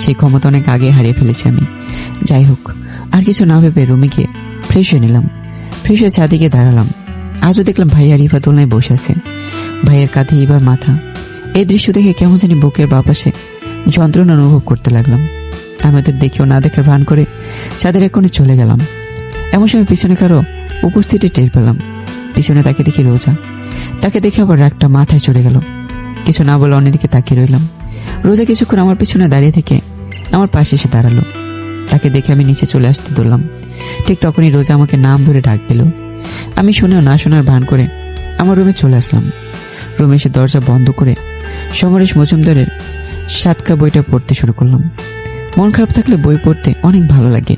সেই ক্ষমতা অনেক আগে হারিয়ে ফেলেছি আমি। যাই হোক, আর কিছু না ভেবে রুমে গিয়ে ফ্রেশ হয়ে নিলাম। ফ্রেশ হয়ে ছাদে গিয়ে দাঁড়ালাম। আজও দেখলাম ভাই আর ইভা দোলনায় বসে আছে। ভাইয়ের কাঁধে ইভার মাথা। এই দৃশ্য দেখে কেমন জানি বুকের বাপাশে যন্ত্রণা অনুভব করতে লাগলাম। আমি ওদের দেখেও না দেখার ভান করে ছাদের এক কোণে চলে গেলাম। এমন সময় পিছনে কারো উপস্থিতি টের পেলাম। পিছনে তাকে দেখি রোজা। তাকে দেখে আবার রাগটা মাথায় চড়ে গেল। কিছু না বলে অন্যদিকে তাকিয়ে রইলাম। রোজা কিছুক্ষণ আমার পিছনে দাঁড়িয়ে থেকে আমার পাশে এসে দাঁড়ালো। তাকে দেখে আমি নিচে চলে আসতে ধরলাম। ঠিক তখনই রোজা আমাকে নাম ধরে ডাক দিল। আমি শুনেও না শোনার ভান করে আমার রুমে চলে আসলাম। রুমে এসে দরজা বন্ধ করে সমরেশ মজুমদারের সাতকা বইটা পড়তে শুরু করলাম। মন খারাপ থাকলে বই পড়তে অনেক ভালো লাগে।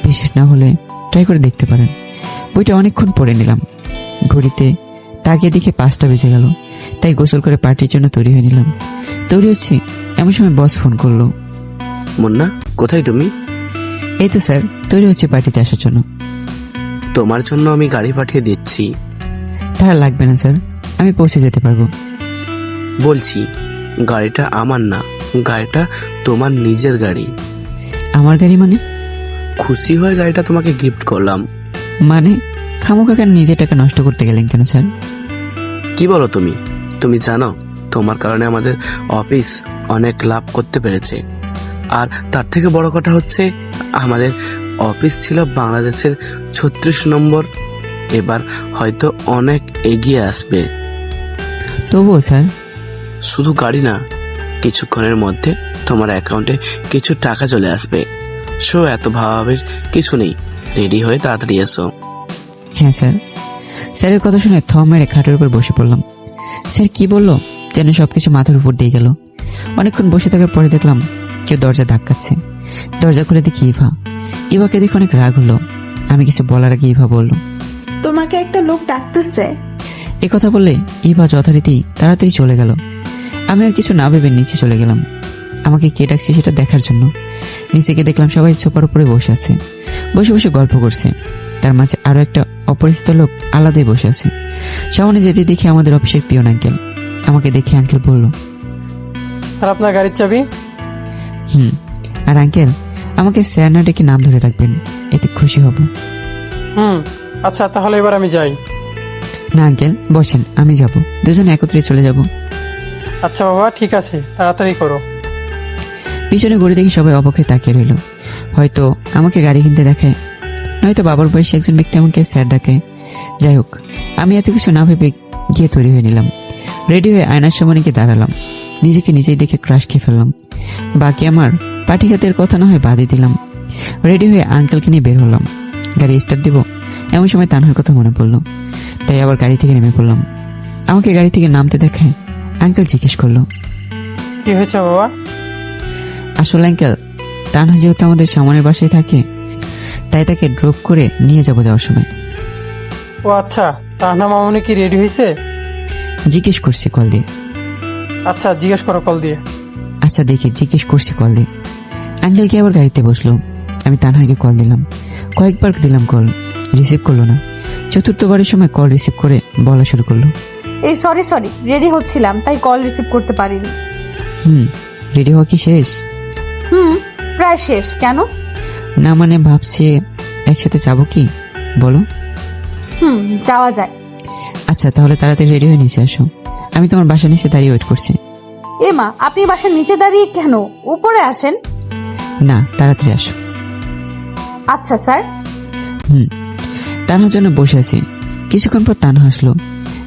বিশেষ না হলে ট্রাই করে দেখতে পারেন। বইটা অনেকক্ষণ পড়ে নিলাম। ঘড়িতে তাকিয়ে দেখে 5টা বেজে গেল। তাই গোসল করে পার্টির জন্য তৈরি হয়ে নিলাম। তৈরি হচ্ছে এমন সময় বস ফোন করলো। মুন্না, কোথায় তুমি? এই তো স্যার, তৈরি হচ্ছে পার্টিতে আসার জন্য। তোমার জন্য আমি গাড়ি পাঠিয়ে দিচ্ছি। তারা লাগবে না স্যার, আমি পৌঁছে যেতে পারবো। বলছি, গাড়িটা আমার না, গাড়িটা তোমার নিজের গাড়ি। আমার গাড়ি মানে? খুশি হয়ে গাড়িটা তোমাকে গিফট করলাম। মানে খামোখা কেন নিজের টাকা নষ্ট করতে গেলেন কেন স্যার? কি বলো তুমি? তুমি জানো তোমার কারণে আমাদের অফিস অনেক লাভ করতে পেরেছে। আর তার থেকে বড় কথা হচ্ছে আমাদের অফিস ছিল বাংলাদেশের 36 নম্বর। এবার হয়তো অনেক এগিয়ে আসবে। তবুও স্যার। শুধু গাড়ি না, কিছুক্ষণের মধ্যে তোমার অ্যাকাউন্টে কিছু টাকা চলে আসবে। সো এত ভাবাবের কিছু নেই, রেডি হয়ে তাড়াতাড়ি এসো। হ্যাঁ স্যার। স্যারের কথা শুনে থম মেরে খাটের উপর বসে পড়লাম। স্যার কি বললো যেন সবকিছু মাথার উপর দিয়ে গেল। অনেকক্ষণ বসে থাকার পরে দেখলাম কেউ দরজা ধাক্কাচ্ছে। দরজা খুলে দেখি ইভা। ইভাকে দেখে অনেক রাগ হলো। আমি কিছু বলার আগে ইভা বলল, তোমাকে একটা লোক ডাকতেছে। এ কথা বললে ইভা যথারীতি তাড়াতাড়ি চলে গেল। আমি আর কিছু না ভেবে নিচে চলে গেলাম আমাকে কে ডাকছে সেটা দেখার জন্য। নিচে গিয়ে দেখলাম সবাই সোফার উপরে বসে আছে, বসে বসে গল্প করছে। তার মাঝে আরো একটা অপরিচিত লোক আলাদাই বসে আছে। সামনে যেতে দেখি আমাদের অফিসের পিয়ন আঙ্কেল। আমাকে দেখে আঙ্কেল বলল, স্যার আপনার গাড়ির চাবি। আর আঙ্কেল আমাকে স্যার না ডেকে নাম ধরে রাখবেন, এতে খুশি হব। আচ্ছা, তাহলে এবার আমি যাই। না আঙ্কেল বসেন, আমি যাব, দুজন একত্রে চলে যাব। আচ্ছা বাবা, ঠিক আছে, তাড়াতাড়ি করো। পিছনে ঘুরে দেখি সবাই অবাক হয়ে তাকিয়ে রইল। হয়তো আমাকে গাড়ি কিনতে দেখায়, নয়তো বাবার বয়সী একজন ব্যক্তি আমাকে স্যার ডাকে। যাই হোক, আমি এত কিছু না ভেবে গিয়ে তৈরি হয়ে নিলাম। রেডি হয়ে আয়নার সামনে গিয়ে দাঁড়ালাম। নিজেকে নিজেই দেখে ক্রাশ খেয়ে ফেললাম। বাকি আমার পাটিঘাতের কথা না হয় বাদই দিলাম। রেডি হয়ে আঙ্কেলকে নিয়ে বের হলাম। গাড়ি স্টার্ট দিব এমন সময় তানহার কথা মনে পড়লো। তাই আবার গাড়ি থেকে নেমে পড়লাম। আমাকে গাড়ি থেকে নামতে দেখায় আঙ্কেল জিজ্ঞেস করলো, কি হয়েছে বাবা? আসলে আঙ্কেল, তানহা যেহেতু আমাদের সামনের বাসায় থাকে, তাই তাকে ড্রপ করে নিয়ে যাওয়ার সময়। ও আচ্ছা, তাহনা মামুনি কি রেডি হয়েছে? জিজ্ঞেস করছি কল দিয়ে। আচ্ছা, জিজ্ঞেস করো কল দিয়ে। আচ্ছা দেখি, জিজ্ঞেস করছি কল দিয়ে। আঙ্কেল কি আবার গাড়িতে বসলো। আমি তানহাকে কল দিলাম। কয়েকবার দিলাম, কল রিসিভ করলো না। চতুর্থবারের সময় কল রিসিভ করে বলা শুরু করলো, এই সরি রেডি হচ্ছিলাম তাই কল রিসিভ করতে পারিনি। রেডি হওয়া কি শেষ? প্রায় শেষ। কেন? না মানে ভাবছি একসাথে যাবো কি বলো? যাওয়া যায়। আচ্ছা তাহলে তাড়াতাড়ি রেডি হয়ে নিচে আসো, আমি তোমার বাসা নিচে দাঁড়িয়ে ওয়েট করছি। এ মা, আপনি বাসার নিচে দাঁড়িয়ে কেন? উপরে আসেন। না, তাড়াতাড়ি আসো। আচ্ছা স্যার। তানহার জন্য বসে আছি। কিছুক্ষণ পর তানহা আসলো,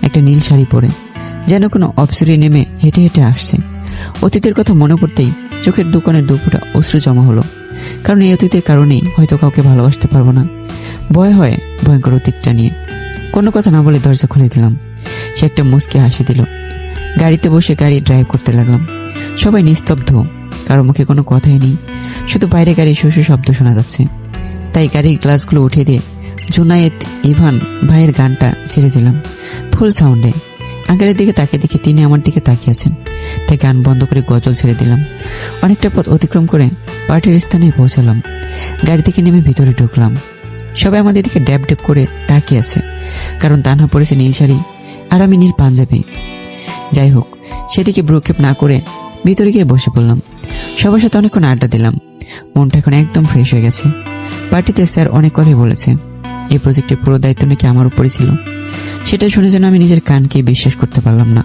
একটা নীল শাড়ি পরে, যেন কোনো অপসরে নেমে হেঁটে হেঁটে আসছে। অতীতের কথা মনে পড়তেই চোখের দোকানের দুপুরা অশ্রু জমা হলো। কারণ এই অতীতের কারণেই হয়তো কাউকে ভালোবাসতে পারবো না। ভয় হয় ভয়ঙ্কর অতীতটা নিয়ে। কোনো কথা না বলে দরজা খুলে দিলাম। সে একটা মুচকি হাসি দিল। গাড়িতে বসে গাড়ি ড্রাইভ করতে লাগলাম। সবাই নিস্তব্ধ, কারো মুখে কোনো কথাই নেই, শুধু বাইরে গাড়ির শস্য শব্দ শোনা যাচ্ছে। তাই গাড়ির গ্লাসগুলো উঠে দিয়ে জুনায়েদ ইভান ভাইয়ের গানটা ছেড়ে দিলাম ফুল সাউন্ডে। আঙ্কেলের দিকে তাকিয়ে দেখি তিনি আমার দিকে তাকিয়ে আছেন, তাই গান বন্ধ করে গজল ছেড়ে দিলাম। অনেকটা পথ অতিক্রম করে পার্টির স্থানে পৌঁছালাম। গাড়ি থেকে নেমে ভিতরে ঢুকলাম। সবাই আমাদের দিকে ড্যাব ড্যাব করে তাকিয়ে আছে, কারণ তানহা পড়েছে নীল শাড়ি আর আমি নীল পাঞ্জাবি। যাই হোক, সেদিকে ব্রুক্ষেপ না করে ভিতরে গিয়ে বসে পড়লাম। সবার সাথে অনেকক্ষণ আড্ডা দিলাম। মনটা এখন একদম ফ্রেশ হয়ে গেছে। পার্টিতে স্যার অনেক কথাই বলেছে। এই প্রজেক্টের পুরো দায়িত্ব নাকি আমার উপরই ছিল। সেটা শুনে যেন আমি নিজের কানকে বিশ্বাস করতে পারলাম না।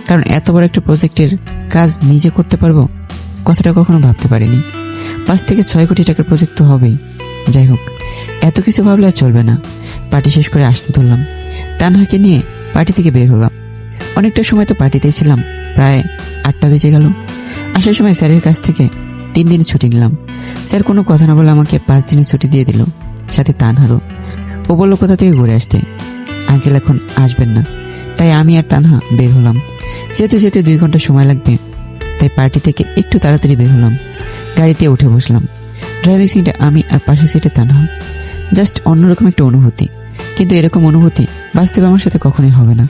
কারণ এত বড় একটা প্রজেক্টের কাজ নিজে করতে পারবো, কথাটা কখনো ভাবতে পারিনি। 5 থেকে 6 কোটি টাকার প্রজেক্ট তো হবেই। যাই হোক, এত কিছু ভাবলে আর চলবে না। পার্টি শেষ করে আসতে ধরলাম। তানহাকে নিয়ে পার্টি থেকে বের হলাম। অনেকটা সময় তো পার্টিতেই ছিলাম, প্রায় 8টা বেজে গেল। আসার সময় স্যারের কাছ থেকে 3 দিন ছুটি নিলাম। স্যার কোনো কথা না বলে আমাকে 5 দিনের ছুটি দিয়ে দিল, সাথে তানহারও। ও বললো কোথা থেকে ঘুরে আসতে, আঙ্কেল এখন আসবেন না। তাই আমি আর তানহা বের হলাম। যেতে যেতে 2 ঘন্টা সময় লাগবে, তাই পার্টি থেকে একটু তাড়াতাড়ি বের হলাম। গাড়িতে উঠে বসলাম। ড্রাইভিং সিটে আমি আর পাশের সিটে তানহা। জাস্ট অন্যরকম একটা অনুভূতি, কিন্তু এরকম অনুভূতি বাস্তবে আমার সাথে কখনোই হবে না।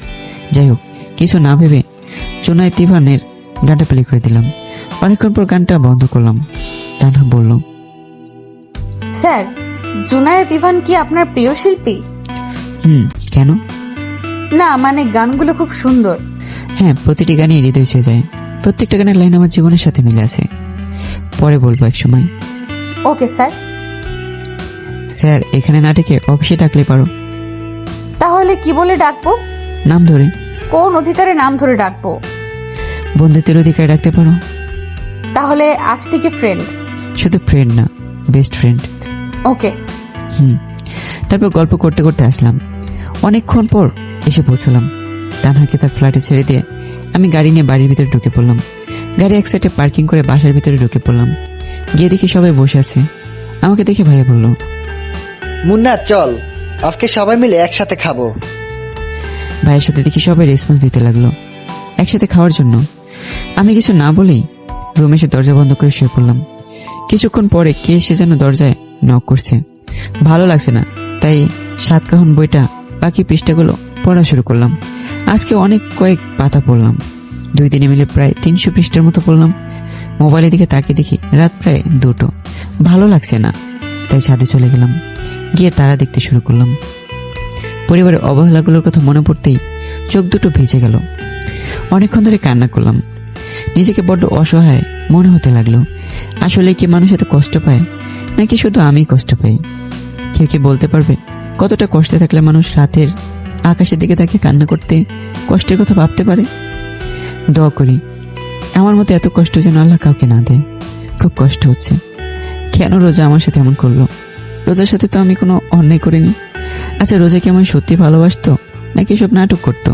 যাই হোক, কিছু না ভেবে চোনায় তিভানের গানটা প্লে করে দিলাম। অনেকক্ষণ পর গানটা বন্ধ করলাম। তানহা বলল, স্যার, জুনায়েদ ইভান কি আপনার প্রিয় শিল্পী? কেন? না মানে গানগুলো খুব সুন্দর। হ্যাঁ, প্রতিটি গানই হৃদয় ছুঁয়ে যায়। প্রত্যেকটা গানের লাইন আমার জীবনের সাথে মিলে আছে। পরে বলবো এক সময়। Okay sir. স্যার এখানে না ডেকে অফিসে ডাকলে পারো। তাহলে কি বলে ডাকবো? নাম ধরে। কোন অধিকারে নাম ধরে ডাকবো? বন্ধুত্বের অধিকারে ডাকতে পারো। তাহলে আজ থেকে ফ্রেন্ড। শুধু ফ্রেন্ড না, বেস্ট ফ্রেন্ড। ওকে। তারপর গল্প করতে করতে আসলাম। অনেকক্ষণ পর এসে পৌঁছলাম। তানহাকে তার ফ্ল্যাটে ছেড়ে দিয়ে আমি গাড়ি নিয়ে বাড়ির ভিতরে ঢুকে পড়লাম। গাড়ি এক সাইডে পার্কিং করে বাসার ভিতরে ঢুকে পড়লাম। গিয়ে দেখি সবাই বসে আছে। আমাকে দেখে ভাইয়া বলল, মুন্না চল, আজকে সবাই মিলে একসাথে খাবো। ভাইয়ের সাথে দেখি সবাই রেসপন্স দিতে লাগলো একসাথে খাওয়ার জন্য। আমি কিছু না বলেই রুমে এসে দরজা বন্ধ করে শুয়ে পড়লাম। কিছুক্ষণ পরে কে সে যেন দরজায় নক করছে। ভালো লাগছে না, তাই সাতকাহন বইটা বাকি পৃষ্ঠাগুলো পড়া শুরু করলাম। আজকে অনেক কয়েক পাতা পড়লাম। 2 দিনে মিলে প্রায় 300 পৃষ্ঠার মতো পড়লাম। মোবাইলের দিকে তাকিয়ে দেখি রাত প্রায় 2টো। ভালো লাগছে না, তাই ছাদে চলে গেলাম। গিয়ে তারা দেখতে শুরু করলাম। পরিবারের অবহেলাগুলোর কথা মনে পড়তেই চোখ দুটো ভিজে গেল। অনেকক্ষণ ধরে কান্না করলাম। নিজেকে বড্ড অসহায় মনে হতে লাগলো। আসলে কি মানুষ এত কষ্ট পায়, নাকি শুধু আমি কষ্ট পাই? কেউ কি বলতে পারবে কতটা কষ্টে থাকলে মানুষ রাতের আকাশের দিকে তাকে কান্না করতে, কষ্টের কথা ভাবতে পারে? দোয়া করি আমার মতো এত কষ্ট যেন আল্লাহ কাউকে না দেয়। খুব কষ্ট হচ্ছে। কেন রোজা আমার সাথে এমন করলো? রোজার সাথে তো আমি কোনো অন্যায় করিনি। আচ্ছা, রোজা কি আমার সত্যি ভালোবাসতো, নাকি সব নাটক করতো?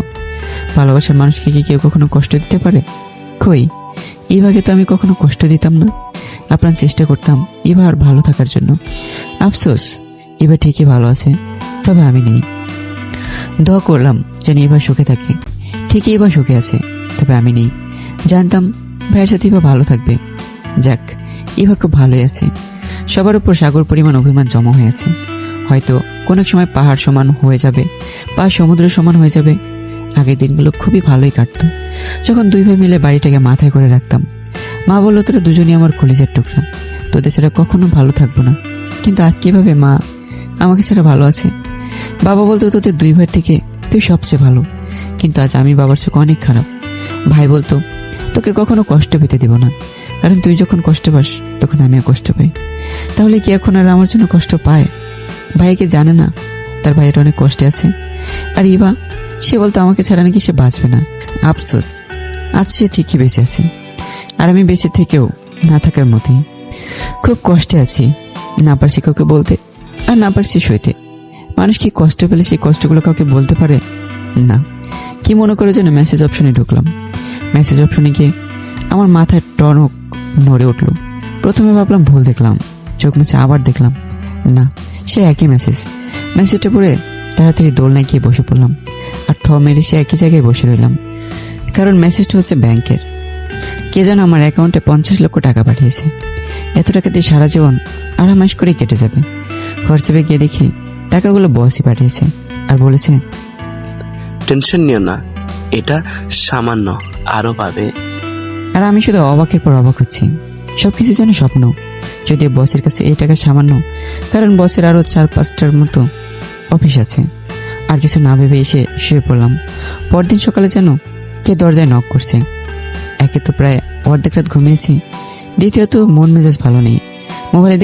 ভালোবাসার মানুষকে কি কেউ কখনো কষ্ট দিতে পারে? কই, এইভাবে তো আমি কখনো কষ্ট দিতাম না। আপনার চেষ্টা করতাম এবার ভালো থাকার জন্য। আফসোস, এবার ঠিকই ভালো আছে, তবে আমি নেই। দোয়া করলাম যেন এবার সুখে থাকে। ঠিকই এবার সুখে আছে, তবে আমি নেই। জানতাম ভাইয়ের সাথে এবার ভালো থাকবে। যাক, এবার খুব ভালোই আছে। সবার উপর সাগর পরিমাণ অভিমান জমা হয়ে আছে। হয়তো কোনো সময় পাহাড় সমান হয়ে যাবে বা সমুদ্র সমান হয়ে যাবে। আগের দিনগুলো খুবই ভালোই কাটতো, যখন 2 ভাই মিলে বাড়িটাকে মাথায় করে রাখতাম। মা বললো, তোরা দুজনই আমার কলিজার টুকরা, তোদের ছাড়া কখনো ভালো থাকবো না। কিন্তু আজ কিভাবে মা আমাকে ছাড়া ভালো আছে? বাবা বলতো, তোদের 2 ভাইয়ের থেকে তুই সবচেয়ে ভালো। কিন্তু আজ আমি বাবার চোখে অনেক খারাপ। ভাই বলতো, তোকে কখনো কষ্ট পেতে দিব না, কারণ তুই যখন কষ্ট পাস তখন আমিও কষ্ট পাই। তাহলে কি এখন আর আমার জন্য কষ্ট পায়? ভাইকে জানে না তার ভাইয়ের অনেক কষ্টে আছে। আর ইভা, সে বলতো আমাকে ছাড়া নাকি সে বাঁচবে না। আফসোস, আজ সে ঠিকই বেঁচে আছে, আর আমি বেঁচে থেকেও না থাকার মতোই। খুব কষ্টে আছি, না পারছি কাউকে বলতে, আর না পারছি সইতে। মানুষ কি কষ্ট পেলে সেই কষ্টগুলো কাউকে বলতে পারে না? কি মনে করে যেন মেসেজ অপশনে ঢুকলাম। মেসেজ অপশনে গিয়ে আমার মাথায় টনক নড়ে উঠল। প্রথমে ভাবলাম ভুল দেখলাম, চোখ মুছে আবার দেখলাম, না, সে একই মেসেজ। মেসেজটা পড়ে তাড়াতাড়ি দোলনায় গিয়ে বসে পড়লাম, আর থ মেরে সে একই জায়গায় বসে রইলাম। কারণ মেসেজটা হচ্ছে ব্যাংকের। কে যেন আমার অ্যাকাউন্টে 50 লক্ষ টাকা পাঠিয়েছে। এত টাকা দিয়ে সারা জীবন আরামাস করে কেটে যাবে। হোয়াটসঅ্যাপে গিয়ে দেখি টাকাগুলো বসই পাঠিয়েছে, আর বলেছে, টেনশন নিও না, এটা সামান্য, আরো পাবে। আর আমি শুধু অবাকের পর অবাক হচ্ছি। সবকিছু যেন স্বপ্ন। যদি বসের কাছে এই টাকা সামান্য, কারণ বসের আরো 4-5টার মতো অফিস আছে। আর কিছু না ভেবে এসে শুয়ে পড়লাম। পরদিন সকালে যেন কে দরজায় নক করছে। একে তো প্রায় অর্ধেক রাত ঘুমিয়েছি, দ্বিতীয়ত মন মেজাজ ভালো নেই, মোবাইলের দিকে